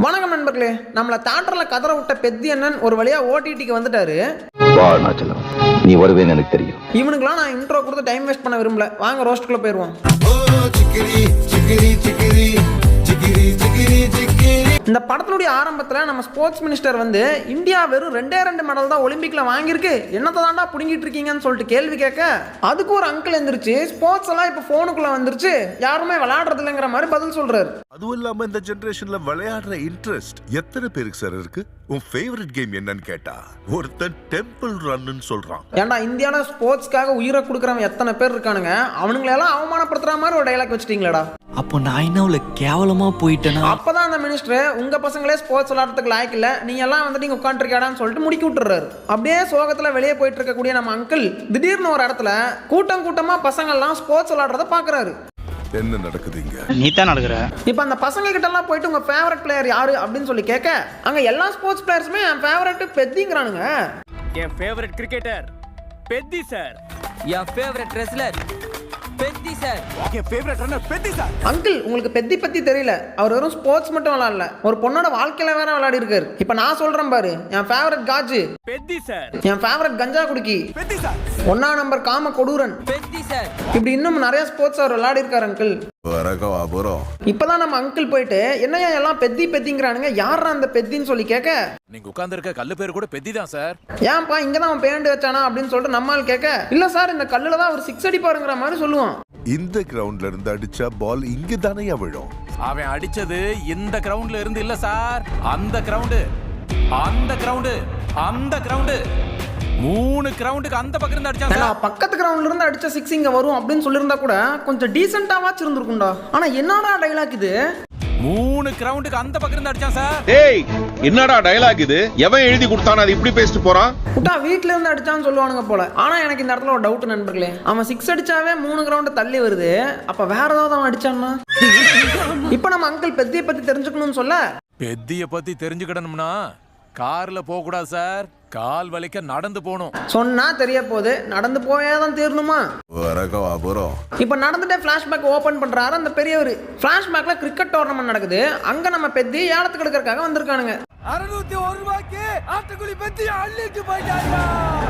வணக்கம் நண்பர்களே, நம்மள தியேட்டர்ல கதற விட்ட பெத்தி அண்ணன் ஒரு வழியா ஓடிடிக்கு வந்துட்டாரு. நீ வருவேன்னு எனக்கு தெரியும். இவனுக்குலாம் நான் இன்ட்ரோ கொடுத்து டைம் வேஸ்ட் பண்ண விரும்பல. வாங்க ரோஸ்ட்குள்ள போயிருவோம். இந்த படத்தினுடைய ஆரம்பத்துல நம்ம ஸ்போர்ட்ஸ் மினிஸ்டர் வந்து இந்தியா வெறும் 2 மெடல் தான் ஒலிம்பிக்ல வாங்கியிருக்கு, என்னத்தை தாண்டா புடுங்கிட்டு இருக்கீங்கன்னு சொல்லிட்டு கேள்வி கேட்க, அதுக்கு ஒரு அங்கிள் எந்திரிச்சு ஸ்போர்ட்ஸ் எல்லாம் இப்ப போனுக்குள்ள வந்துருச்சு, யாருமே விளையாடுறது இல்லைங்கிற மாதிரி பதில் சொல்றாரு. அதுவும் இல்லாம இந்த ஜெனரேஷன்ல விளையாடுற இன்ட்ரெஸ்ட் எத்தனை பேருக்கு சார் இருக்கு? உன் ஃபேவரட் கேம் என்னன்னு கேட்டா ஒருத்தன் டெம்பிள் ரன்னு சொல்றான். ஏன்டா இந்தியால ஸ்போர்ட்ஸ்க்காக உயிரை கொடுக்கறவன் எத்தனை பேர் இருக்கானுங்க, அவனுங்களெல்லாம் அவமானப்படுத்துற மாதிரி ஒரு டைலாக் வச்சிட்டீங்களா? அப்போ நான் என்ன உள்ள கேவலமா போயிட்டேனா? அப்பதான் அந்த மினிஸ்டர் உங்க பசங்களே ஸ்போர்ட்ஸ் விளையாடுறதுக்கு லாய்க்கு இல்ல, நீங்க எல்லாம் வந்து நீங்க உட்காந்துருக்காடான்னு சொல்லிட்டு முடிக்கி விட்டுறாரு. அப்படியே சோகத்துல வெளியே போயிட்டு இருக்கக்கூடிய நம்ம அங்கிள் திடீர்னு ஒரு இடத்துல கூட்டம் கூட்டமா பசங்க எல்லாம் ஸ்போர்ட்ஸ் விளையாடுறத பாக்குறாரு. என்ன நடக்குதுங்க? நீ தான் நடக்குற. இப்ப அந்த பசங்க கிட்ட எல்லாம் போயிட்டு உங்க ஃபேவரட் பிளேயர் யாரு அப்படின்னு சொல்லி கேட்க, அங்க எல்லா ஸ்போர்ட்ஸ் பிளேயர்ஸுமே என் ஃபேவரட் பெத்திங்கறானுங்க. என் ஃபேவரட் கிரிக்கெட்டர் பெத்தி சார், என் ஃபேவரட் ரெஸ்லர் பெத்தி சார், என் ஃபேவரட் ரன்னர் பெத்தி சார். அங்கிள் உங்களுக்கு பெத்தி பத்தி தெரியல, அவர் வெறும் ஸ்போர்ட்ஸ் மட்டும் விளையாடல, ஒரு பொண்ணோட வாழ்க்கையில வேற விளையாடி இருக்காரு. இப்ப நான் சொல்றேன் பாரு, என் ஃபேவரட் காஜு பெத்தி சார், என் ஃபேவரட் கஞ்சா குடுக்கி பெத்தி சார், 1 நம்பர் காம கொடூரன் பெத்தி சார், இப்படி இன்னும் நிறைய ஸ்போர்ட்ஸ் அவர் விளையாடி இருக்காரு அங்கிள். இப்பதான் நம்ம அங்கிள் போயிட்டு என்னையா எல்லாம் பெத்தி பெத்திங்கிறானுங்க, யாரா அந்த பெத்தின்னு சொல்லி கேட்க, நீங்க உட்கார்ந்து இருக்க கல்லு பேர் கூட பெத்தி தான் சார். ஏன்பா இங்கதான் அவன் பேண்ட் வச்சானா அப்படின்னு சொல்லிட்டு நம்மால் கேட்க, இல்ல சார் இந்த கல்லுல தான் அவர் 6 அடிப்பாருங்கிற மாதிரி சொல்லுவான். இந்த கிரவுண்ட்ல இருந்து அடிச்சா பால் இங்க தானே விழும். அவன் அடிச்சது இந்த கிரவுண்ட்ல இருந்து இல்ல சார், அந்த கிரவுண்டு, அந்த கிரவுண்டு, அந்த கிரவுண்டு, 3 கிரவுண்டுக்கு அந்த பக்கம் இருந்து அடிச்சான் சார். பக்கத்து கிரவுண்ட்ல இருந்து அடிச்ச 6 இங்க வரும் அப்படின்னு சொல்லியிருந்தா கூட கொஞ்சம் டீசென்ட்டாவாச்சு இருந்திருக்கும்டா. ஆனா என்னடா டைலாக் இது, 3 கிரவுண்டுக்கு அந்த பக்கம் இருந்து அடிச்சான் சார். டேய் என்னடா டயலாக் இது? எவன் எழுதி கொடுத்தானே அது இப்படி பேசிட்டு போறான்? குட்டா வீட்ல இருந்து அடிச்சான்னு சொல்லுவானுங்க போல. ஆனா எனக்கு இந்த இடத்துல ஒரு டவுட் நண்பர்களே, அவன் 6 அடிச்சாவே 3 கிரவுண்ட் தள்ளி வருது, அப்ப வேற ஏதாவது அவன் அடிச்சான்னா? இப்ப நம்ம அங்கிள் பெத்தியை பத்தி தெரிஞ்சுக்கணும்னு சொல்ல, பெத்திய பத்தி தெரிஞ்சுக்கிடணும்னா கார்ல போக கூடாது சார், கால் வலிக்க நடந்து போகணும். சொன்னா தெரிய போகுது, நடந்து போயாதான் தீரணுமா? இப்ப நடந்துட்டே பிளாஷ்பேக் ஓபன் பண்றாரு அந்த பெரியவர். பிளாஷ்பேக்ல கிரிக்கெட் டோர்னமெண்ட் நடக்குது, அங்க நம்ம பெத்தி ஏலத்துக்கு எடுக்கிறதுக்காக வந்திருக்கானுங்க. 601 ரூபாய்க்கு ஆட்டுக்குழி பெத்தி அள்ளிட்டு போயிட்டாங்க.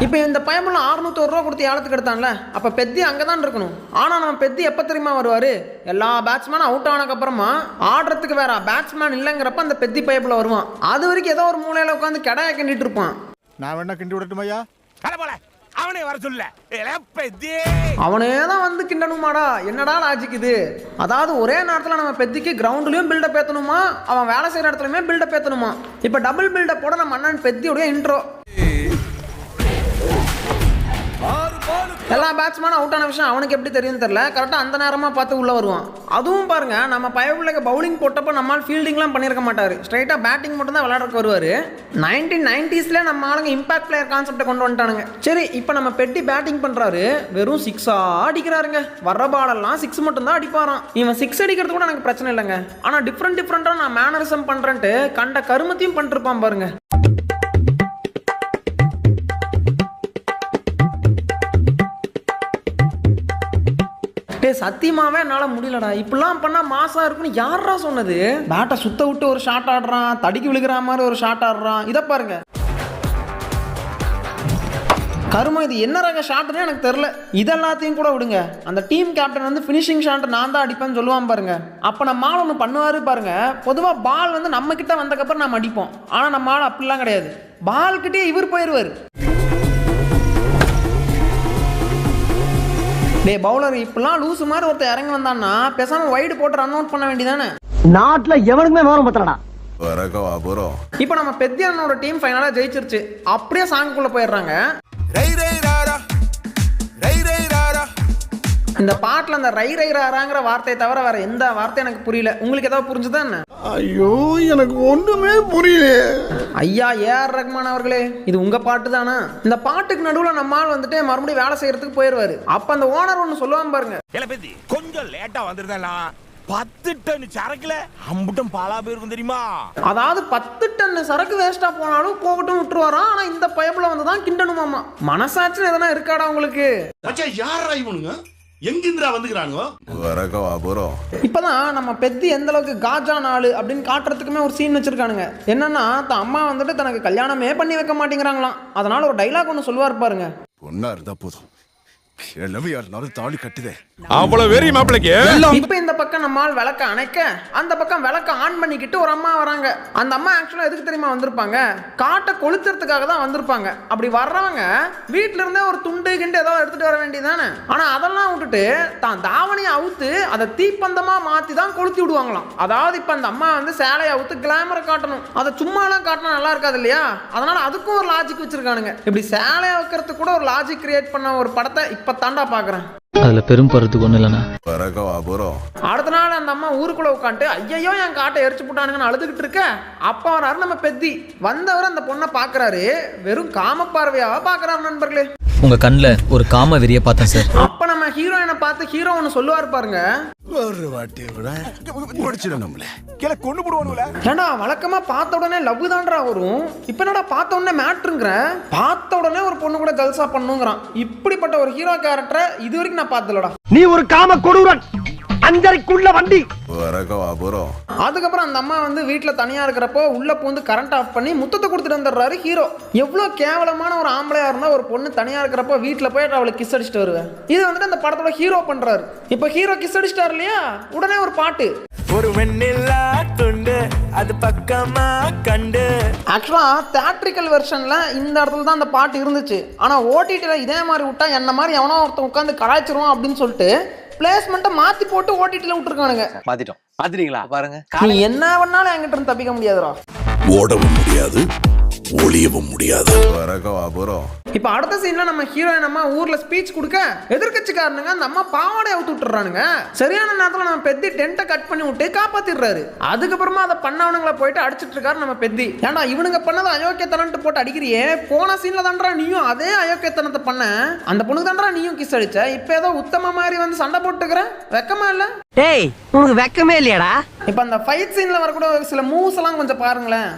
இப்ப இந்த பயமுள்ள 601 ரூபா கொடுத்து ஏலத்துக்கு எடுத்தான்ல, அப்ப பெத்தி அங்கதான் இருக்கணும். ஆனா நம்ம பெத்தி எப்ப தெரியுமா வருவாரு? எல்லா பேட்ஸ்மேனும் அவுட் ஆனதுக்கு அப்புறமா ஆடுறதுக்கு வேற பேட்ஸ்மேன் இல்லங்கிறப்ப அந்த பெத்தி பயப்புல வருவான். அது வரைக்கும் ஏதோ ஒரு மூலையில உட்காந்து கடையை கிண்டிட்டு இருப்பான். நான் வேணா கிண்டி விடட்டுமையா? போல அவனே வர சொல்ல, பெத்தி அவனே தான் வந்து கிண்டணுமாடா, என்னடா லாஜிக் இது? அதாவது ஒரே நேரத்தில் நம்ம பெத்திக்கு கிரவுண்ட்லயும் பில்டப் ஏற்றணுமா, அவன் வேலை செய்யற இடத்துலயுமே பில்டப் ஏற்றணுமா. இப்ப டபுள் பில்டப் போட நம்ம அண்ணன் பெத்தியோட இன்ட்ரோ. எல்லா பேட்ஸ்மேனும் அவுட் ஆன விஷயம் அவனுக்கு எப்படி தெரியும் தெரியல, கரெக்டாக அந்த நேரமாக பார்த்து உள்ள வருவான். அதுவும் பாருங்க, நம்ம பயவுள்ளைக்கு பவுலிங் போட்டப்போ நம்மால் ஃபீல்டிங்லாம் பண்ணியிருக்க மாட்டார், ஸ்ட்ரைட்டாக பேட்டிங் மட்டும் தான் விளையாடுறதுக்கு வருவார். 1990s நம்ம ஆளுங்க இம்பாக்ட் பிளேயர் கான்செப்டை கொண்டு வந்துட்டானுங்க. சரி, இப்போ நம்ம பெட்டி பேட்டிங் பண்ணுறாரு, வெறும் 6 அடிக்கிறாருங்க. வர்ற பாலெல்லாம் 6 மட்டும் தான் அடிப்பாராம். இவன் 6 அடிக்கிறது கூட எனக்கு பிரச்சனை இல்லைங்க, ஆனால் டிஃப்ரெண்ட்டாக நான் மேனரிசம் பண்ணுறேன்ட்டு கண்ட கருமத்தையும் பண்ணிருப்பான் பாருங்க. சத்தியமாவே என்னால முடியலடா, இப்படிலாம் பண்ணா மாசா இருக்குன்னு யாரா சொன்னது? பேட்டை சுத்த விட்டு ஒரு ஷாட் ஆடுறான், தடிக்கு விழுகிற மாதிரி ஒரு ஷாட் ஆடுறான். இதை பாருங்க, கருமா இது என்ன ரக ஷாட்னே எனக்கு தெரியல. இதெல்லாத்தையும் கூட விடுங்க, அந்த டீம் கேப்டன் வந்து ஃபினிஷிங் ஷாட் நான் தான் அடிப்பேன்னு சொல்லுவான் பாருங்க. அப்ப நம்ம ஆள் ஒன்று பண்ணுவாரு பாருங்க. பொதுவா பால் வந்து நம்ம கிட்ட வந்தக்கப்புறம் நம்ம அடிப்போம், ஆனா நம்ம ஆள் அப்படிலாம் கிடையாது, பால் கிட்டே இவர் போயிடுவாரு. பவுலர் இப்பெல்லாம் லூசு மாதிரி ஒருத்தர் இறங்கி வந்தான்னா பேசாம வைடு போட்டு ரன் அவுட் பண்ண வேண்டியதானே. நாட்டுல எவனுக்குமே விவரம் பத்தலடா. இப்ப நம்ம பெத்தியானோட டீம் ஃபைனலா ஜெயிச்சிருச்சு. அப்படியே சாங்குக்குள்ள போயிடுறாங்க. இந்த பாட்டுல அந்த ரை ரை ராராங்கிற வார்த்தையை தவிர வேற எந்த வார்த்தை எனக்கு புரியல. உங்களுக்கு ஏதாவது புரிஞ்சுதா என்ன? ஐயோ எனக்கு ஒண்ணுமே புரியல. ஐயா ஏஆர் ரஹ்மான் அவர்களே, இது உங்க பாட்டு தானா? இந்த பாட்டுக்கு நடுவுல நம்ம ஆள் வந்துட்டு மறுபடியும் வேலை செய்யறதுக்கு போயிருவாரு. அப்ப அந்த ஓனர் ஒன்னு சொல்லுவான் பாருங்க, கொஞ்சம் லேட்டா வந்திருந்தா 10 டன் சரக்குல அம்புட்டம் பாலா போயிருக்கும் தெரியுமா? அதாவது 10 டன் சரக்கு வேஸ்டா போனாலும் போகட்டும் விட்டுருவாராம். ஆனா இந்த பயப்புல வந்துதான் கிண்டணுமாமா. மனசாட்சி எதனா இருக்காடா உங்களுக்கு? யாரா இவனுங்க? எங்கிந்திரா வந்துக்கிறானுங்க வரக அப்புறம் இப்பதான் நம்ம பெத்தி எந்த அளவுக்கு காஜா நாள் அப்படின்னு காட்டுறதுக்குமே ஒரு சீன் வச்சிருக்கானுங்க. என்னன்னா தான் அம்மா வந்துட்டு தனக்கு கல்யாணமே பண்ணி வைக்க மாட்டேங்கிறாங்களாம். அதனால ஒரு டைலாக் ஒன்று சொல்லுவார் பாருங்க. பொண்ணா இருந்தா போதும், கிழவியா இருந்தாலும் தாலி கட்டுதே. அவ்வளவு வெறி மாப்பிளைக்கு. இப்ப இந்த பக்கம் நம்ம ஆள் விளக்க அணைக்க, அந்த பக்கம் விளக்க ஆன் பண்ணிக்கிட்டு ஒரு அம்மா வராங்க. அந்த அம்மா ஆக்சுவலா எதுக்கு தெரியுமா வந்திருப்பாங்க? காட்டை கொளுத்துறதுக்காக தான் வந்திருப்பாங்க. அப்படி வர்றவங்க வீட்டுல இருந்தே ஒரு துண்டு கிண்டு ஏதாவது எடுத்துட்டு வர வேண்டியதானே. ஆனா அதெல்லாம் விட்டுட்டு தான் தாவணியை அவுத்து அதை தீப்பந்தமா மாத்தி தான் கொளுத்தி விடுவாங்களாம். அதாவது இப்ப அந்த அம்மா வந்து சேலையை அவுத்து கிளாமரை காட்டணும். அதை சும்மாலாம் காட்டினா நல்லா இருக்காது இல்லையா? அதனால அதுக்கும் ஒரு லாஜிக் வச்சிருக்கானுங்க. இப்படி சேலையை வைக்கிறதுக்கு கூட ஒரு லாஜிக் கிரியேட் பண்ண ஒரு படத்தை இப்ப தாண்டா பாக்குறேன். அதுல பெரும் படுறதுக்கு ஒண்ணு இல்லைண்ணா. வரக அப்புறம் அடுத்த நாள் அந்த அம்மா ஊருக்குள்ள உட்காந்துட்டு ஐயோ என் காட்டை எரிச்சு போட்டானுங்கன்னு அழுதுகிட்டு இருக்க. அப்ப வராரு நம்ம பெத்தி. வந்தவர் அந்த பொண்ணை பாக்குறாரு. வெறும் காம பார்வையாவா பாக்குறாரு நண்பர்களே. உங்க கண்ணுல ஒரு காம வெறிய பார்த்தேன் சார். அப்ப நம்ம ஹீரோயினை பார்த்து ஹீரோ ஒன்னு சொல்லுவாரு பாருங்க. ஒரு வாட்டி விட முடிச்சிடும் நம்மள கீழே கொண்டு போடுவானுல. ஏண்டா வழக்கமா பார்த்த உடனே லவ் தான்டா வரும். இப்ப என்னடா பார்த்த உடனே மேட்ருங்கிற, பார்த்த உடனே ஒரு பொண்ணு கூட ஜல்சா பண்ணுங்கிறான். இப்படிப்பட்ட ஒரு ஹீரோ கேரக்டரை இது வரைக்கும் நான் பார்த்தலடா. நீ ஒரு காம கொடூரன், அஞ்சரைக்குள்ள வண்டி. வரக அப்புறம் அதுக்கப்புறம் அந்த அம்மா வந்து வீட்டுல தனியா இருக்கிறப்போ உள்ள பூந்து கரண்ட் ஆஃப் பண்ணி முத்தத்தை கொடுத்துட்டு வந்துடுறாரு ஹீரோ. எவ்வளவு கேவலமான ஒரு ஆம்பளையா இருந்தா ஒரு பொண்ணு தனியா இருக்கிறப்போ வீட்டுல போயிட்டு அவளுக்கு கிஸ் அடிச்சுட்டு வருவேன். இது வந்துட்டு அந்த படத்தோட ஹீரோ பண்றாரு. இப்ப ஹீரோ கிஸ் அடிச்சிட்டாரு இல்லையா, உடனே ஒரு பாட்டு. ஒரு வெண்ணிலா துண்டு அது பக்கமா கண்டு. ஆக்சுவலா தியேட்ரிக்கல் வெர்ஷன்ல இந்த இடத்துல தான் அந்த பாட்டு இருந்துச்சு. ஆனா ஓடிடில இதே மாதிரி விட்டா என்ன மாதிரி எவனோ ஒருத்தன் உட்காந்து கலாய்ச்சிருவான் அப்படின்னு சொல்லிட்டு பிளேஸ்மெண்ட்டை மாத்தி போட்டு ஓடிடில விட்டுருக்கானுங்க. மாத்திட்டோம். பாத்துறீங்களா பாருங்க. நீ என்ன பண்ணாலும் என்கிட்ட இருந்து தப்பிக்க முடியாதுடா. ஓடவும் முடியாது, ஒளியவும் முடியாது. வரக அப்புறம் இப்ப அடுத்த சீன்ல நம்ம ஹீரோயின் அம்மா ஊர்ல ஸ்பீச் கொடுக்க எதிர்கட்சிக்காரனுங்க அந்த அம்மா பாவாடை அவுத்து விட்டுறானுங்க. சரியான நேரத்துல நம்ம பெத்தி டென்ட்டை கட் பண்ணி விட்டு காப்பாத்திடுறாரு. அதுக்கப்புறமா அதை பண்ணவனுங்களை போயிட்டு அடிச்சிட்டு இருக்காரு நம்ம பெத்தி. ஏன்னா இவனுங்க பண்ணதை அயோக்கியத்தனம்ட்டு போட்டு அடிக்கிறியே, போன சீன்ல தான்றா நீயும் அதே அயோக்கியத்தனத்தை பண்ண. அந்த பொண்ணுக்கு தான்றா நீயும் கிஸ் அடிச்ச. இப்ப ஏதோ உத்தம மாதிரி வந்து சண்டை போட்டுக்கிற, வெக்கமா இல்ல? டேய் உனக்கு வெக்கமே இல்லையாடா? இப்ப அந்த ஃபைட் சீன்ல வரக்கூட சில மூவ்ஸ் எல்லாம் கொஞ்சம் பாருங்களேன்.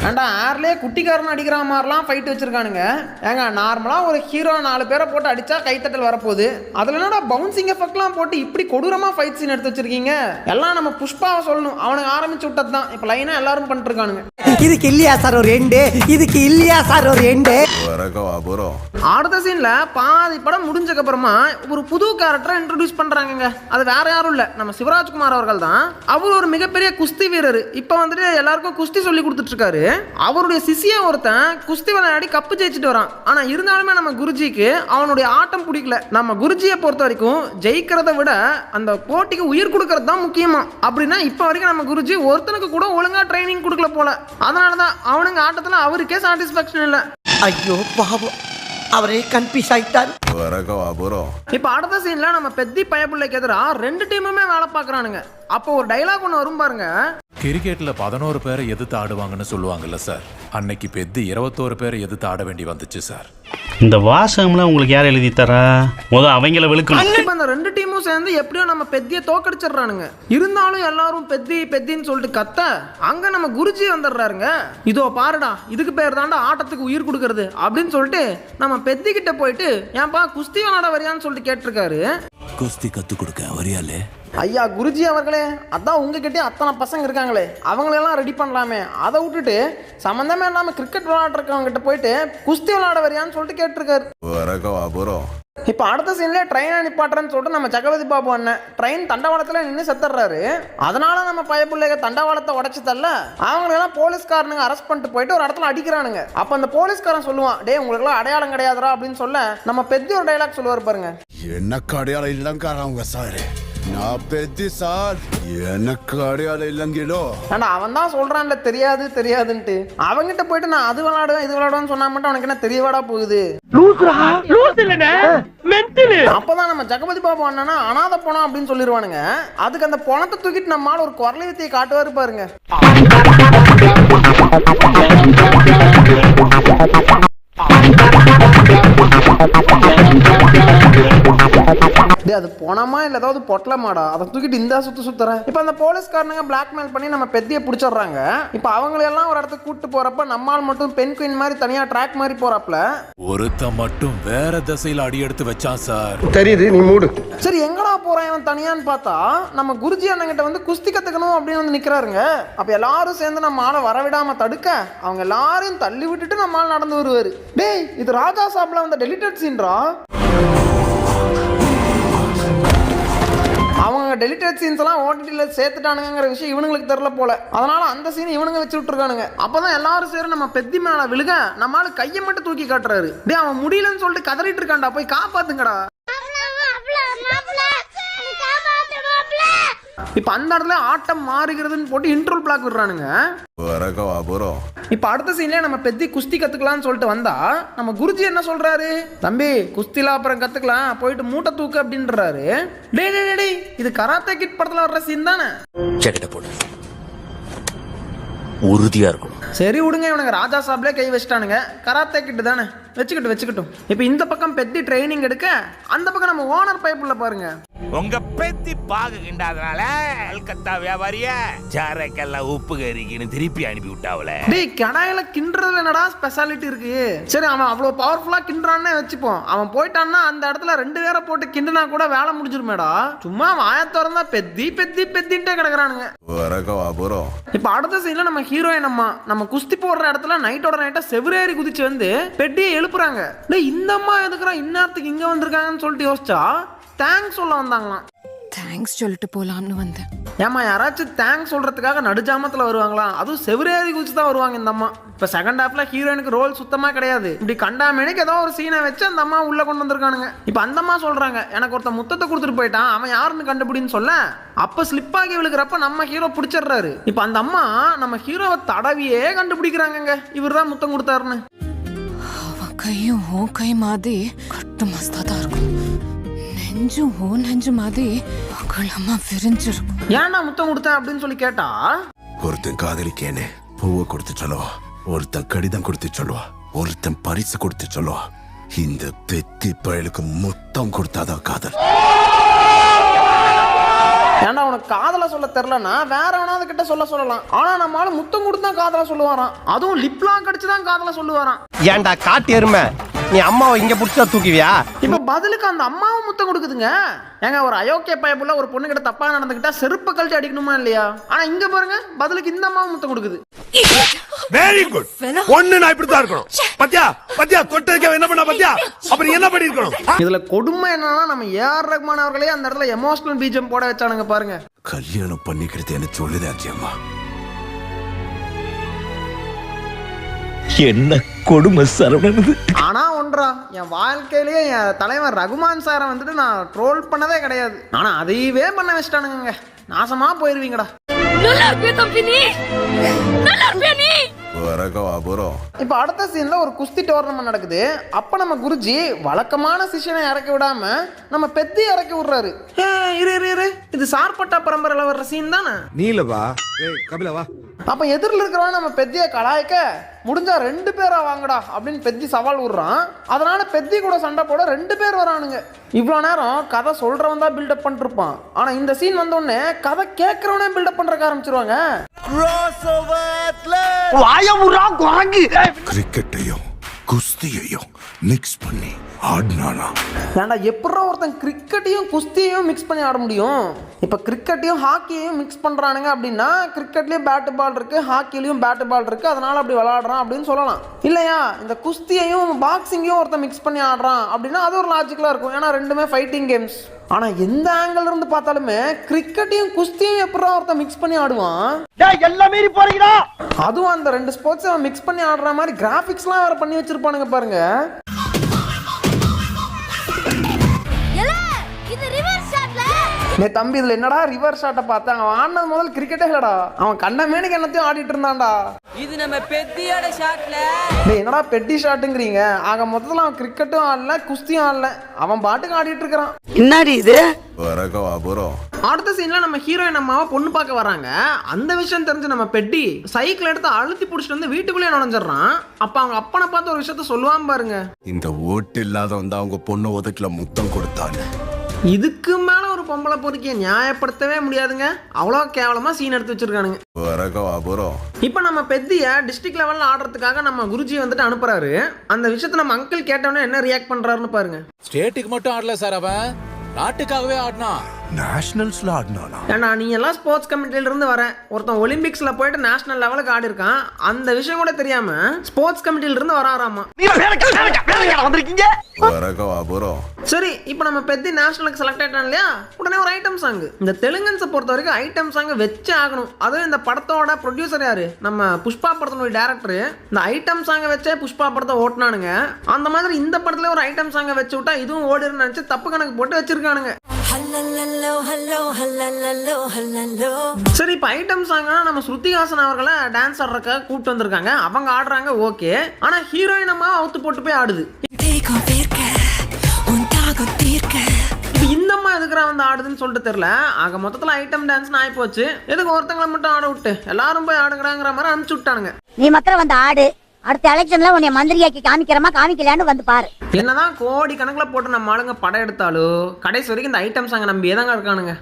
ஏண்டா ஆர்லேயே குட்டிக்காரன் அடிக்கிற மாதிரிலாம் ஃபைட் வச்சிருக்கானுங்க. ஏங்க நார்மலாக ஒரு ஹீரோ 4 பேரை போட்டு அடிச்சா கைத்தட்டல் வரப்போகுது. அதில் என்னடா பவுன்சிங் எஃபெக்ட்லாம் போட்டு இப்படி கொடூரமாக ஃபைட் சீன் எடுத்து வச்சிருக்கீங்க. எல்லாம் நம்ம புஷ்பாவை சொல்லணும், அவனுக்கு ஆரம்பிச்சு விட்டது தான். இப்போ லைனாக எல்லாரும் பண்ணிட்டு இருக்கானுங்க. இதுக்கு இல்லையா சார் ஒரு எண்டு? இதுக்கு இல்லையா சார் ஒரு எண்டு? வரக அப்புறம் அடுத்த சீன்ல பாதி படம் முடிஞ்சதுக்கு அப்புறமா ஒரு புது கேரக்டரை இன்ட்ரோடியூஸ் பண்றாங்க. அது வேற யாரும் இல்ல, நம்ம சிவராஜ்குமார் அவர்கள் தான். அவர் ஒரு மிகப்பெரிய குஸ்தி வீரர். இப்போ வந்துட்டு எல்லாருக்கும் குஸ்தி சொல்லி கொடுத்துட்டு இருக்காரு. அவருடைய சிஷிய ஒருத்தன் குஸ்தி விளையாடி கப்பு ஜெயிச்சுட்டு வரான். ஆனா இருந்தாலுமே நம்ம குருஜிக்கு அவனுடைய ஆட்டம் பிடிக்கல. நம்ம குருஜியை பொறுத்த வரைக்கும் ஜெயிக்கிறத விட அந்த போட்டிக்கு உயிர் கொடுக்கறது தான் முக்கியமா. அப்படின்னா இப்ப வரைக்கும் நம்ம குருஜி ஒருத்தனுக்கு கூட ஒழுங்கா ட்ரைனிங் கொடுக்கல போல. அதனாலதான் அவனுங்க ஆட்டத்துல அவருக்கே சாட்டிஸ்பாக்சன் இல்ல. ஐயோ பாவம், அவரே கன்ஃபியூஸ் ஆயிட்டார். வரக அப்புறம் இப்ப அடுத்த சீன்ல நம்ம பெத்தி பயப்பிள்ளைக்கு எதிரா 2 டீமுமே வேலை பாக்குறானுங்க. அப்போ ஒரு டைலாக் ஒன்று வரும் பாருங்க. கிரிக்கெட்ல 11 பேரை எதிர்த்து ஆடுவாங்கன்னு சொல்லுவாங்கல்ல சார், அன்னைக்கு பெத்தி 21 பேரை எதிர்த்து ஆட வேண்டி வந்துச்சு சார். இந்த வாசகம்லாம் உங்களுக்கு யார் எழுதி தரா? அவங்கள விழுக்கணும். இப்ப அந்த 2 டீமும் சேர்ந்து எப்படியோ நம்ம பெத்தியை தோக்கடிச்சிடுறானுங்க. இருந்தாலும் எல்லாரும் பெத்தி பெத்தின்னு சொல்லிட்டு கத்த அங்க நம்ம குருஜி வந்துடுறாருங்க. இதோ பாருடா, இதுக்கு பேர் தாண்டா ஆட்டத்துக்கு உயிர் கொடுக்கறது அப்படின்னு சொல்லிட்டு நம்ம பெத்தி கிட்ட போயிட்டு ஏன்பா குஸ்தி விளையாட வரியான்னு சொல்லிட்டு கேட்டிருக்காரு. குஸ்தி கத்து கொடுக்க வரியாலே? ஐயா குருஜி அவர்களே, அதான் உங்ககிட்டே அத்தனை பசங்க இருக்காங்களே, அவங்களெல்லாம் ரெடி பண்ணலாமே. அதை விட்டுட்டு சம்மந்தமே இல்லாம கிரிக்கெட் விளையாடுறவங்க கிட்ட போயிட்டு குஸ்தி விளையாட வரியான்னு சொல்லிட்டு கேட்டிருக்காரு. வரக அப்புறம் இப்போ அடுத்த சீன்ல ட்ரெயினை நிப்பாட்டுறேன்னு சொல்லிட்டு நம்ம ஜெகபதி பாபு அண்ணன் ட்ரெயின் தண்டவாளத்துல நின்று செத்துறாரு. அதனால நம்ம பயப்பிள்ளைங்க தண்டவாளத்தை உடைச்சு தள்ள அவங்களெல்லாம் போலீஸ்காரனுங்க அரெஸ்ட் பண்ணிட்டு போயிட்டு ஒரு இடத்துல அடிக்கிறானுங்க. அப்ப அந்த போலீஸ்காரன் சொல்லுவான், டே உங்களுக்குலாம் அடையாளம் கிடையாதுரா அப்படின்னு சொல்ல நம்ம பெத்தி ஒரு டைலாக் சொல்லுவார் பாருங்க. எனக்கு அடையாளம் இல்லங்காரவங்க சார், நான் பெத்தி சார், எனக்கு அடையாளம் இல்லங்கிலோ. ஆனா அவன் தான் சொல்றான்ல தெரியாது தெரியாதுன்ட்டு. அவங்கிட்ட போயிட்டு நான் அது விளையாடுவேன் இது விளையாடுவேன்னு சொன்னா மட்டும் அவனுக்கு என்ன தெரியவாடா போகுது? அப்பதான் நம்ம ஜெகபதி பாபு அண்ணனா அனாதை போனா அப்படின்னு சொல்லிடுவானுங்க. அதுக்கு அந்த பணத்தை தூக்கிட்டு நம்மால ஒரு குரலை வித்தியை காட்டுவாரு பாருங்க. டேய் அது போனாமா இல்லை ஏதாவது பொட்டலமாடா அதை தூக்கிட்டு இந்த சுத்துறேன். இப்போ அந்த போலீஸ்காரனுங்க பிளாக்மெயில் பண்ணி நம்ம பெத்தியை பிடிச்சிடுறாங்க. இப்போ அவங்களெல்லாம் ஒரு இடத்துக்கு கூப்பிட்டு போறப்ப நம்மால் மட்டும் பெண் குயின் மாதிரி தனியா ட்ராக் மாதிரி போறாப்ல. ஒருத்த மட்டும் வேற திசையில அடி எடுத்து வச்சான் சார். தெரியுது, நீ மூடு. சரி எங்கடா போறான் இவன் தனியான்னு பார்த்தா நம்ம குருஜி அண்ணங்கிட்ட வந்து குஸ்தி கத்துக்கணும் அப்படின்னு வந்து நிக்கிறாருங்க. அப்ப எல்லாரும் சேர்ந்து நம்ம ஆளை வரவிடாம தடுக்க அவங்க எல்லாரையும் தள்ளி விட்டுட்டு நம்ம ஆள் நடந்து வருவாரு. டேய் இது ராஜா சாப்ல வந்த டெலிட்டட் சீன்ரா. அவங்க டெலிட்டட் சீன்ஸ் எல்லாம் ஓடிடில சேர்த்துட்டானுங்கிற விஷயம் இவனுங்களுக்கு தெரியல போல. அதனால அந்த சீன் இவனுங்க வச்சு விட்டுருக்கானுங்க. அப்பதான் எல்லாரும் சேர நம்ம பெத்தி மேல விழுக நம்மளால கையை மட்டும் தூக்கி காட்டுறாரு. டேய் அவன் முடியலன்னு சொல்லிட்டு கதறிட்டு இருக்கான்டா, போய் காப்பாத்துங்கடா. இப்ப அந்த இடத்துல ஆட்டம் மாறுகிறதுன்னு போட்டு இன்ட்ரோல் பிளாக் விடுறானுங்க. இப்ப அடுத்த சீன்ல நம்ம பெத்தி குஸ்தி கத்துக்கலாம்னு சொல்லிட்டு வந்தா நம்ம குருஜி என்ன சொல்றாரு, தம்பி குஸ்தில அப்புறம் கத்துக்கலாம், போயிட்டு மூட்டை தூக்கு அப்படின்றாரு. டேய் டேய் டேய் இது கராத்தே கிட் படத்துல வர்ற சீன் தானே. ஜெக்கெட்ட போடு, உறுதியா இருக்கும். சரி விடுங்க, இவனுங்க ராஜா சாப்லே கை வச்சிட்டானுங்க, கராத்தே கிட்டு தானே, வச்சுக்கிட்டும். இப்போ இந்த பக்கம் பெத்தி ட்ரைனிங் எடுக்க, அந்த பக்கம் நம்ம ஓனர் பைப்புல பாருங்க. உங்க பெத்தி பாக கிண்டாதனால கல்கத்தா வியாபாரிய ஜாரக்கெல்லாம் உப்பு கறிக்குன்னு திருப்பி அனுப்பி விட்டாவல. டேய் கடாயில கிண்டுறதுல என்னடா ஸ்பெஷாலிட்டி இருக்கு? சரி அவன் அவ்வளவு பவர்ஃபுல்லா கிண்டுறான்னு வச்சுப்போம், அவன் போயிட்டான்னா அந்த இடத்துல 2 பேரை போட்டு கிண்டுனா கூட வேலை முடிஞ்சிருமேடா. சும்மா வாய திறந்தா பெத்தி பெத்தி பெத்தின்ட்டே கிடக்குறானுங்க. இப்ப அடுத்த சீன்ல நம்ம ஹீரோயின் அம்மா நம்ம குஸ்தி போடுற இடத்துல நைட்டோட நைட்டா செவிரேறி குதிச்சு வந்து பெட்டியை எழுப்புறாங்க. டேய் இந்த அம்மா எதுக்குறா இந்நேரத்துக்கு இங்க வந்திருக்காங்கன்னு சொல்லிட்டு யோசிச்சா தேங்க்ஸ் சொல்ல வந்தாங்களாம். தேங்க்ஸ் சொல்லிட்டு போலாம்னு வந்தேன். ஏமா யாராச்சும் தேங்க்ஸ் சொல்றதுக்காக நடுஜாமத்துல வருவாங்களா? அதுவும் செவிரேறி குதிச்சு தான் வருவாங்க இந்த அம்மா. இப்ப செகண்ட் ஹாஃப்ல ஹீரோயினுக்கு ரோல் சுத்தமா கிடையாது. இப்படி கண்டாமேனுக்கு ஏதோ ஒரு சீனை வச்சு அந்த அம்மா உள்ள கொண்டு வந்திருக்கானுங்க. இப்ப அந்த அம்மா சொல்றாங்க, எனக்கு ஒருத்த முத்தத்தை கொடுத்துட்டு போயிட்டான், அவன் யாருன்னு கண்டுபிடின்னு சொல்ல அப்ப ஸ்லிப் ஆகி விழுகிறப்ப நம்ம ஹீரோ பிடிச்சிடுறாரு. இப்ப அந்த அம்மா நம்ம ஹீரோவை தடவியே கண்டுபிடிக்கிறாங்க, இவர் தான் முத்தம் கொடுத்தாருன்னு. அவன் கையும் ஓ கை மாதிரி கட்டு மஸ்தா தான் இருக்கும், நெஞ்சும் ஓ நெஞ்சு மாதிரி அகலமா விரிஞ்சிருக்கும். ஏன்டா முத்தம் கொடுத்தேன் அப்படின்னு சொல்லி கேட்டா, ஒருத்தன் காதலிக்கேன்னு பூவை கொடுத்து சொல்லுவா, ஒருத்தன் கடிதம் கொடுத்து சொல்லுவா, ஒருத்தன் பரிசு கொடுத்து சொல்லுவா. இந்த பெத்தி பயலுக்கு முத்தம் கொடுத்தாதான் காதல். ஏன்டா உனக்கு காதல சொல்ல தெரியலன்னா வேற எவனாவது கிட்ட சொல்லலாம். ஆனா நம்மளால முத்தம் கொடுத்தா காதல சொல்லுவாராம், அதுவும் லிப்லாம் கடிச்சுதான் காதல சொல்லுவாராம். ஏன்டா காட்டு எருமை, நீ அம்மாவை இங்க புடிச்சா தூக்குவியா? இப்ப பதிலுக்கு அந்த அம்மாவும் முத்தம் கொடுக்குதுங்க. ஏங்க ஒரு அயோக்கிய பயப்புல ஒரு பொண்ணு கிட்ட தப்பா நடந்துக்கிட்டா செருப்பை கழட்டி அடிக்கணுமா இல்லையா? ஆனா இங்க பாருங்க பதிலுக்கு இந்த அம்மாவும் முத்தம் கொடுக்குது. Very good. ஒண்ணு நான் இப்படி தான் இருக்கணும். பாத்தியா பாத்தியா தொட்டதுக்கு என்ன பண்ணா பாத்தியா, அப்புறம் என்ன பண்ணி இருக்கணும்? இதுல கொடுமை என்னன்னா நம்ம ஏஆர் ரஹ்மான் அவர்களே அந்த இடத்துல எமோஷனல் பீஜம் போட வச்சானுங்க பாருங்க. கல்யாணம் பண்ணிக்கிறது என்ன சொல்லுதாச்சு அம்மா. என்ன கொடுமை சரவணன். ஆனா ஒன்றா என் வாழ்க்கையிலேயே என் தலைவர் ரகுமான் சாரை வந்துட்டு நான் ட்ரோல் பண்ணதே கிடையாது. ஆனா அதையவே பண்ண வச்சிட்டானுங்க, நாசமா போயிருவீங்கடா. இப்ப அடுத்த சீன்ல ஒரு குஸ்தி டோர்னமெண்ட் நடக்குது. அப்ப நம்ம குருஜி வழக்கமான சிஷனை இறக்கி விடாம நம்ம பெத்தி இறக்கி விடுறாரு. இரு இது சார்பட்டா பரம்பரையில வர்ற சீன் தானே. நீலவா கபிலவா. அப்ப எதிரில் இருக்கிறவன் நம்ம பெத்திய கலாய்க்க முடிஞ்சா 2 பேரா வாங்கடா அப்படின்னு பெத்தி சவால் விடுறான். அதனால பெத்தி கூட சண்டை போட 2 பேர் வரானுங்க. இவ்வளவு நேரம் கதை சொல்றவன் தான் பில்டப் பண்ணிட்டு இருப்பான். ஆனா இந்த சீன் வந்த உடனே கதை கேட்கறவனே பில்டப் பண்றக்க ஆரம்பிச்சிருவாங்க. கிரிக்கெட்டையும் குஸ்தியையும் மிக்ஸ் பண்ணி ஆடினானா? ஏன்டா எப்படா ஒருத்தன் கிரிக்கெட்டையும் குஸ்தியையும் மிக்ஸ் பண்ணி ஆட முடியும்? இப்போ கிரிக்கெட்டையும் ஹாக்கியையும் மிக்ஸ் பண்ணுறானுங்க அப்படின்னா கிரிக்கெட்லேயும் பேட்டு பால் இருக்குது, ஹாக்கிலையும் பேட்டு பால் இருக்குது, அதனால் அப்படி விளாடுறான் அப்படின்னு சொல்லலாம். இல்லையா இந்த குஸ்தியையும் பாக்ஸிங்கையும் ஒருத்தன் மிக்ஸ் பண்ணி ஆடுறான் அப்படின்னா அது ஒரு லாஜிக்கலாக இருக்கும், ஏன்னா ரெண்டுமே ஃபைட்டிங் கேம்ஸ். ஆனால் எந்த ஆங்கிள் இருந்து பார்த்தாலுமே கிரிக்கெட்டையும் குஸ்தியும் எப்படா ஒருத்தன் மிக்ஸ் பண்ணி ஆடுவான்? அதுவும் அந்த 2 ஸ்போர்ட்ஸை மிக்ஸ் பண்ணி ஆடுற மாதிரி கிராஃபிக்ஸ்லாம் வேறு பண்ணி வச்சிருப்பானுங்க பாருங்க. தம்பி இதுல என்னடா ரிவர்ஸ் ஷாட்டை பார்த்தேன், அவன் ஆடினது முதல் கிரிக்கெட்டே இல்லடா, அவன் கண்ண மேனுக்கு என்னத்தையும் ஆடிட்டு இருந்தான்டா. இது நம்ம பெத்தியோட ஷாட்ல. என்னடா பெட்டி ஷாட்டுங்கிறீங்க? ஆக மொத்தத்தில் அவன் கிரிக்கெட்டும் ஆடல குஸ்தியும் ஆடல, அவன் பாட்டுக்கு ஆடிட்டு இருக்கிறான். என்னடி இது? அடுத்த சீன்ல நம்ம ஹீரோயின் அம்மாவை பொண்ணு பார்க்க வராங்க. அந்த விஷயம் தெரிஞ்சு நம்ம பெட்டி சைக்கிள் எடுத்து அழுத்தி பிடிச்சிட்டு வந்து வீட்டுக்குள்ளேயே நுழைஞ்சிடறான். அப்ப அவங்க அப்பனை பார்த்து ஒரு விஷயத்த சொல்லுவான் பாருங்க. இந்த ஓட்டு இல்லாத வந்து அவங்க பொண்ணு உதட்டுல முத்தம் கொடுத்தான்னு இதுக்கு மேல ஒரு பொம்பளை பொறுக்கிய நியாயப்படுத்தவே முடியாதுங்க. அவ்வளோ கேவலமா சீன் எடுத்து வச்சிருக்கானுங்க. இப்போ நம்ம பெத்திய டிஸ்ட்ரிக்ட் லெவல்ல ஆடுறதுக்காக நம்ம குருஜி வந்துட்டு அனுப்புறாரு. அந்த விஷயத்தை நம்ம அங்கிள் கேட்டவொடனே என்ன ரியாக்ட் பண்றாருன்னு பாருங்க. ஸ்டேட்டுக்கு மட்டும் ஆடல சார், அவன் நாட்டுக்காகவே ஆடினா. நேஷனல்ஸ்ல ஆடினானா? ஏன்னா நீ எல்லாம் ஸ்போர்ட்ஸ் கமிட்டில இருந்து வர ஒருத்தன் ஒலிம்பிக்ஸ்ல போயிட்டு நேஷனல் லெவலுக்கு ஆடி இருக்கான். அந்த விஷயம் கூட தெரியாம ஸ்போர்ட்ஸ் கமிட்டில இருந்து வராராமா. சரி, இப்போ நம்ம பெத்தி நேஷனலுக்கு செலக்ட் ஆயிட்டான் இல்லையா, உடனே ஒரு ஐட்டம் சாங். இந்த தெலுங்கன்ஸை பொறுத்த வரைக்கும் ஐட்டம் சாங் வச்சே ஆகணும். அதுவும் இந்த படத்தோட ப்ரொடியூசர் யாரு, நம்ம புஷ்பா படத்தினுடைய டேரக்டர். இந்த ஐட்டம் சாங்கை வச்சே புஷ்பா படத்தை ஓட்டினானுங்க. அந்த மாதிரி இந்த படத்துல ஒரு ஐட்டம் சாங்கை வச்சு விட்டா இதுவும் ஓடிருன்னு நினைச்சு தப்பு கணக்கு போட்டு வச்சிருக்கானுங்க. சரி, இப்போ ஐட்டம் சாங்னா நம்ம ஸ்ருதிஹாசன் அவர்களை டான்ஸ் ஆடுறதுக்காக கூப்பிட்டு வந்திருக்காங்க. அவங்க ஆடுறாங்க ஓகே, ஆனா ஹீரோயின் அம்மா அவுத்து போட்டு போய் ஆடுது. இந்த அம்மா எதுக்குறா வந்து ஆடுதுன்னு சொல்லிட்டு தெரியல. ஆக மொத்தத்துல ஐட்டம் டான்ஸ்னு ஆகி போச்சு. எதுக்கு ஒருத்தங்களை மட்டும் ஆட விட்டு எல்லாரும் போய் ஆடுங்கிறாங்கிற மாதிரி அனுப்பிச்சு விட்டானுங்க. நீ மாத்திரம் வந்து ஆடு, அடுத்த எலெக்ஷன்ல உன்னை மந்திரியாக்கி காமிக்கிறமா காமிக்கலான்னு வந்து பாரு. என்னதான் கோடி கணக்கில் போட்டு நம்ம ஆளுங்க படம் எடுத்தாலும் கடைசி வரைக்கும் இந்த ஐட்டம் சாங்க நம்பி ஏதாங்க இருக்கானுங்க.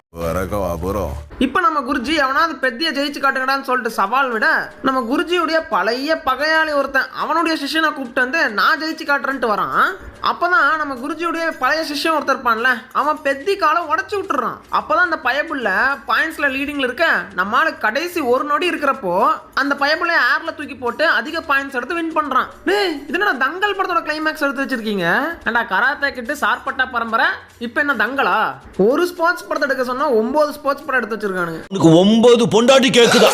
இப்ப நம்ம குருஜி அவனாவது பெத்திய ஜெயிச்சு காட்டுங்கடான்னு சொல்லிட்டு சவால் விட, நம்ம குருஜியுடைய பழைய பகையாளி ஒருத்தன் அவனுடைய சிஷ்யனை கூப்பிட்டு வந்து நான் ஜெயிச்சு காட்டுறேன்ட்டு வரான். அப்பதான் நம்ம குருஜியுடைய பழைய சிஷ்யன் ஒருத்தர் இருப்பான்ல, அவன் பெத்தி காலை உடச்சு விட்டுறான். அப்பதான் அந்த பயபுள்ள பாயிண்ட்ஸ்ல லீடிங்ல இருக்க நம்ம ஆளு கடைசி ஒரு நொடி இருக்கிறப்போ அந்த பயபுள்ள ஏர்ல தூக்கி போட்டு அதிக பாயிண்ட்ஸ் எடுத்து வின் பண்றான். இது என்ன தங்கல் படத்தோட கிளைமேக்ஸ் எடுத்து வச்சிருக்கீங்க? ஏண்டா கராத்தே கிட்டு சார்பட்டா பரம்பரை, இப்ப என்ன தங்களா? ஒரு ஸ்போர்ட்ஸ் படத்தை எடுக்க சொன்னா 9 ஸ்போர்ட்ஸ் படம் எடுத்து வச்சிருக்கானுங்க. 9 பொண்டாட்டி கேக்குதா?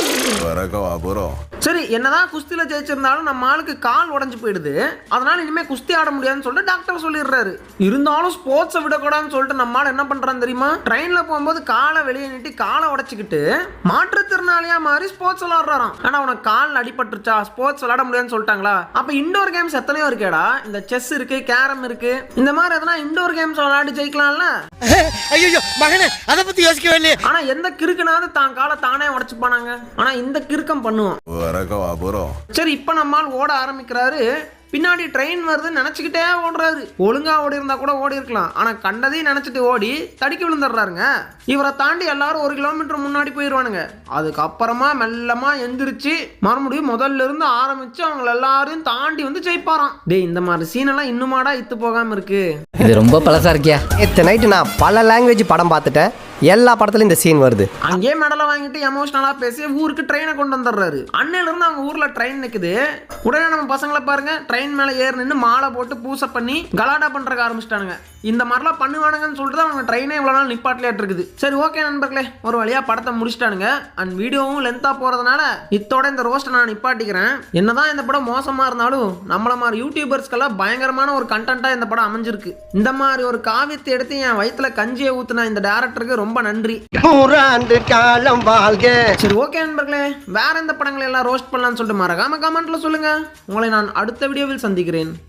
சரி, என்னதான் குஸ்தியில ஜெயிச்சிருந்தாலும் நம்ம ஆளுக்கு கால் உடஞ்சு போயிடுது. அதனால இனிமே குஸ்தி ஆட முடியாதுன்னு சொல்லிட்டு டாக்டர் சொல்லிடுறாரு. இருந்தாலும் ஸ்போர்ட்ஸை விடக்கூடாதுன்னு சொல்லிட்டு நம்ம ஆள் என்ன பண்றான்னு தெரியுமா, ட்ரெயின்ல போகும்போது காலை வெளியே நீட்டி காலை உடச்சிக்கிட்டு மாற்றுத்திறனாளியா மாதிரி ஸ்போர்ட்ஸ் விளையாடுறாராம். ஆனா அவனுக்கு கால் அடிபட்டுருச்சா, ஸ்போர்ட்ஸ் விளையாட முடியாதுன்னு சொல்லிட்டாங்களா? அப்ப இண்டோர் கேம்ஸ் எத்தனையோ இருக்கேடா. இந்த செஸ் இருக்கு, கேரம் இருக்கு, இந்த மாதிரி எதனா இண்டோர் கேம்ஸ் விளையாடி ஜெயிக்கலாம்ல. ஐயோ மகனே, அத பத்தி யோசிக்கவே இல்லையே. ஆனா எந்த கிறுக்குனாவது தான் காலை தானே உடைச்சுப்பானாங்க. ஆனா இந்த கிறுக்கம் பண்ணுவோம். சரி, இப்ப நம்மால் ஓட ஆரம்பிக்கிறாரு. பின்னாடி ட்ரெயின் வருதுன்னு நினைச்சுக்கிட்டே ஓடுறாரு. ஒழுங்கா ஓடி இருந்தா கூட ஓடி இருக்கலாம். ஆனா கண்டதையும் நினைச்சிட்டு ஓடி தடுக்கி விழுந்துடுறாருங்க. இவரை தாண்டி எல்லாரும் 1 கிலோமீட்டர் முன்னாடி போயிடுவானுங்க. அதுக்கப்புறமா மெல்லமா எந்திரிச்சு மறுபடியும் முதல்ல இருந்து ஆரம்பிச்சு அவங்க எல்லாரையும் தாண்டி வந்து ஜெயிப்பாராம். டேய், இந்த மாதிரி சீனெல்லாம் இன்னுமாடா இத்து போகாம இருக்கு. இது ரொம்ப பழசா இருக்கியா? நேற்று நைட்டு நான் பல லாங்குவேஜ் படம் பார்த்துட்டேன். எல்லா படத்துலயும் இந்த சீன் வருது. அங்கேயே மெடலை வாங்கிட்டு எமோஷனலா பேசி ஊருக்கு ட்ரெயினை கொண்டு வந்துடுறாரு. அன்னையில இருந்து அவங்க ஊர்ல ட்ரெயின் நிக்குது. உடனே நம்ம பசங்களை பாருங்க, ட்ரெயின் மேல ஏறி நின்று மாலை போட்டு பூசை பண்ணி கலாடா பண்றதுக்கு ஆரம்பிச்சிட்டானுங்க. இந்த மாதிரிலாம் பண்ணுவானுங்கன்னு சொல்லிட்டு அவங்க ட்ரெயினே இவ்வளவு நாள் நிப்பாட்டிலேட்டு இருக்குது. சரி, ஓகே நண்பர்களே, ஒரு வழியா படத்தை முடிச்சிட்டானுங்க. அண்ட் வீடியோவும் லென்த்தா போறதுனால இத்தோட இந்த ரோஸ்ட்டை நான் நிப்பாட்டிக்கிறேன். என்னதான் இந்த படம் மோசமா இருந்தாலும் நம்மள மாதிரி யூடியூபர்ஸ்க்கெல்லாம் பயங்கரமான ஒரு கண்டென்ட்டா இந்த படம் அமைஞ்சிருக்கு. இந்த மாதிரி ஒரு காவியத்தை எடுத்து என் வயிற்றுல கஞ்சியை ஊத்துன இந்த டேரக்டருக்கு ரொம்ப நன்றி. 100 ஆண்டு காலம் வாழ்க. சரி, ஓகே நண்பர்களே, வேற எந்த படங்களை எல்லாம் ரோஸ்ட் பண்ணலாம்னு சொல்லிட்டு மறக்காம கமெண்ட்ல சொல்லுங்க. உங்களை நான் அடுத்த வீடியோவில் சந்திக்கிறேன்.